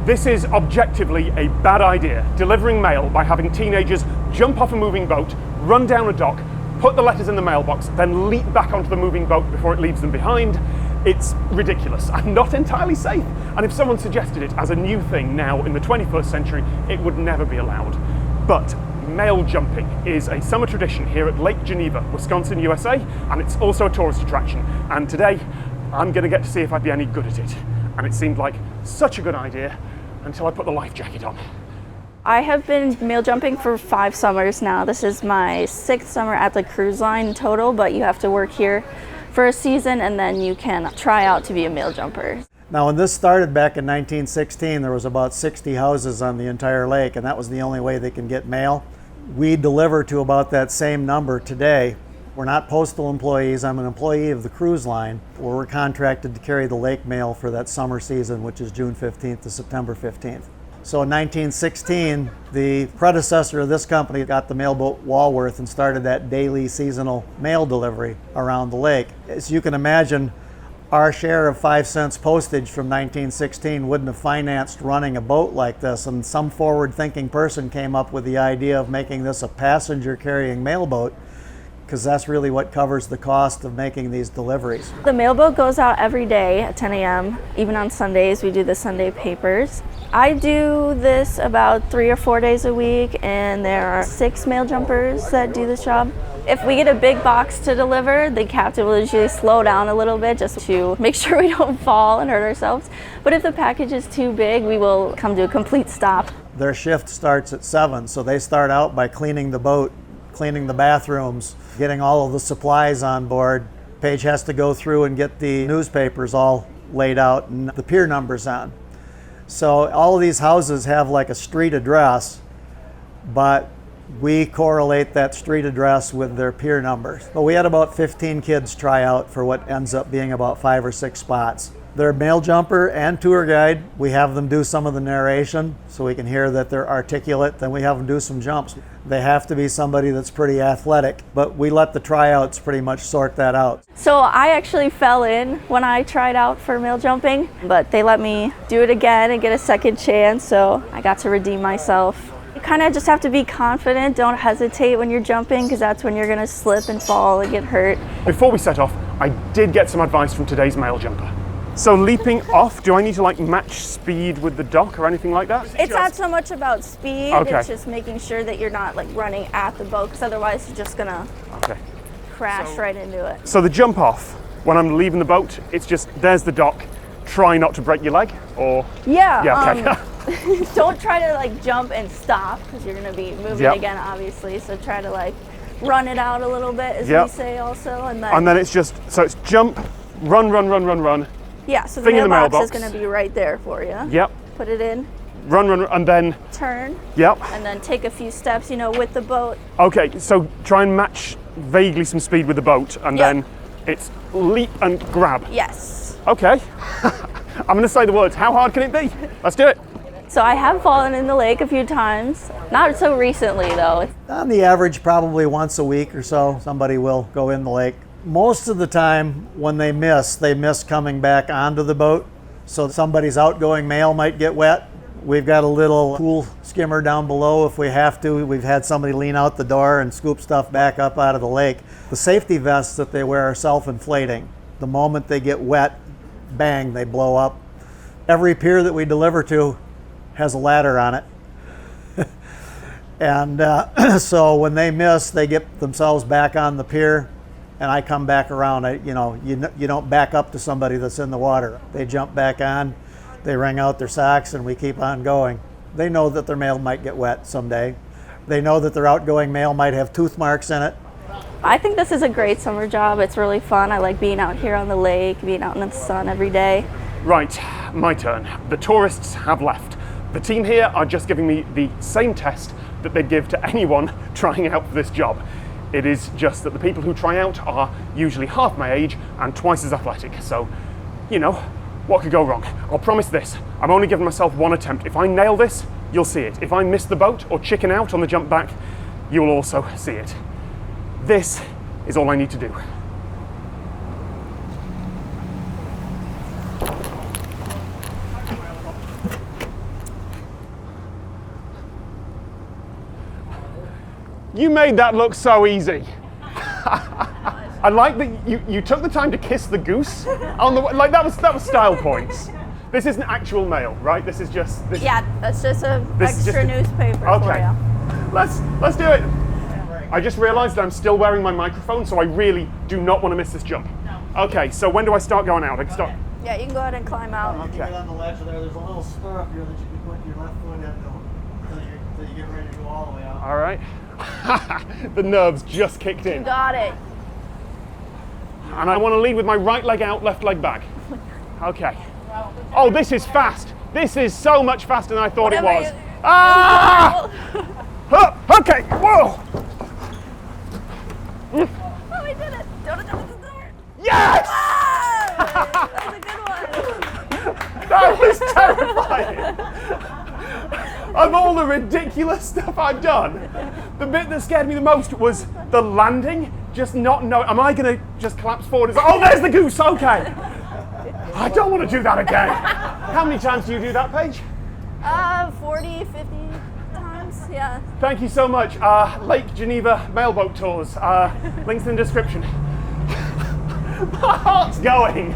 This is objectively a bad idea, delivering mail by having teenagers jump off a moving boat, run down a dock, put the letters in the mailbox, then leap back onto the moving boat before it leaves them behind. It's ridiculous and not entirely safe. And if someone suggested it as a new thing now in the 21st century, it would never be allowed. But mail jumping is a summer tradition here at Lake Geneva, Wisconsin, USA, and it's also a tourist attraction. And today, I'm gonna get to see if I'd be any good at it. And it seemed like such a good idea until I put the life jacket on. I have been mail jumping for 5 summers now. This is my 6th summer at the cruise line in total, but you have to work here for a season and then you can try out to be a mail jumper. Now when this started back in 1916, there was about 60 houses on the entire lake, and that was the only way they can get mail. We deliver to about that same number today. We're not postal employees. I'm an employee of the cruise line, where we're contracted to carry the lake mail for that summer season, which is June 15th to September 15th. So in 1916, the predecessor of this company got the mailboat Walworth and started that daily seasonal mail delivery around the lake. As you can imagine, our share of 5 cents postage from 1916 wouldn't have financed running a boat like this, and some forward-thinking person came up with the idea of making this a passenger-carrying mailboat, because that's really what covers the cost of making these deliveries. The mailboat goes out every day at 10 a.m. Even on Sundays, we do the Sunday papers. I do this about 3 or 4 days a week, and there are 6 mail jumpers that do this job. If we get a big box to deliver, the captain will usually slow down a little bit just to make sure we don't fall and hurt ourselves. But if the package is too big, we will come to a complete stop. Their shift starts at 7, so they start out by cleaning the boat, cleaning the bathrooms, getting all of the supplies on board. Paige has to go through and get the newspapers all laid out and the pier numbers on. So all of these houses have like a street address, but we correlate that street address with their pier numbers. But we had about 15 kids try out for what ends up being about 5 or 6 spots. They're mail jumper and tour guide. We have them do some of the narration so we can hear that they're articulate. Then we have them do some jumps. They have to be somebody that's pretty athletic, but we let the tryouts pretty much sort that out. So I actually fell in when I tried out for mail jumping, but they let me do it again and get a second chance, so I got to redeem myself. You kind of just have to be confident. Don't hesitate when you're jumping, because that's when you're going to slip and fall and get hurt. Before we set off, I did get some advice from today's mail jumper. So leaping off, do I need to like match speed with the dock or anything like that? It's not so much about speed, Okay. It's just making sure that you're not like running at the boat, because otherwise you're just gonna crash right into it. So the jump off, when I'm leaving the boat, it's just, there's the dock, try not to break your leg, or? Yeah, okay. Don't try to like jump and stop, because you're gonna be moving again, obviously, so try to like run it out a little bit, as we say also. And then it's just, so it's jump, run, run, run, run, run. Yeah, so the mailbox is going to be right there for you. Yep. Put it in. Run, run, and then? Turn. Yep. And then take a few steps, with the boat. Okay, so try and match vaguely some speed with the boat, and then it's leap and grab. Yes. Okay. I'm going to say the words. How hard can it be? Let's do it. So I have fallen in the lake a few times. Not so recently, though. On the average, probably once a week or so, somebody will go in the lake. Most of the time when they miss coming back onto the boat. So somebody's outgoing mail might get wet. We've got a little pool skimmer down below if we have to. We've had somebody lean out the door and scoop stuff back up out of the lake. The safety vests that they wear are self-inflating. The moment they get wet, bang, they blow up. Every pier that we deliver to has a ladder on it. And so when they miss, they get themselves back on the pier. And I come back around. You don't back up to somebody that's in the water. They jump back on, they wring out their socks, and we keep on going. They know that their mail might get wet someday. They know that their outgoing mail might have tooth marks in it. I think this is a great summer job. It's really fun. I like being out here on the lake, being out in the sun every day. Right, my turn. The tourists have left. The team here are just giving me the same test that they'd give to anyone trying out for this job. It is just that the people who try out are usually half my age and twice as athletic. So, what could go wrong? I'll promise this. I'm only giving myself one attempt. If I nail this, you'll see it. If I miss the boat or chicken out on the jump back, you'll also see it. This is all I need to do. You made that look so easy. I like that you took the time to kiss the goose on the like that was style points. This isn't actual mail, right? This is just this, Yeah, that's just a This is extra just a- newspaper for Okay. you. Let's do it. I just realized that I'm still wearing my microphone, so I really do not want to miss this jump. Okay, so when do I start going out? I can start. Yeah, you can go ahead and climb out. You can Okay. get on the ledge there. There's a little stirrup here that you can put your left foot in until you get ready to go all the way out. All right. The nerves just kicked in. Got it. And I want to lead with my right leg out, left leg back. Okay. Oh, this is fast. This is so much faster than I thought it Whatever was. you- Ah! Huh, okay, whoa! Oh, we did it. Don't jump at the door. Yes! Ah! That was a good one. That was terrifying. Of all the ridiculous stuff I've done, the bit that scared me the most was the landing. Just not know. Am I going to just collapse forward? Oh, there's the goose. Okay. I don't want to do that again. How many times do you do that, Paige? 40, 50 times. Yeah. Thank you so much. Lake Geneva Mailboat Tours. Links in the description. My heart's going.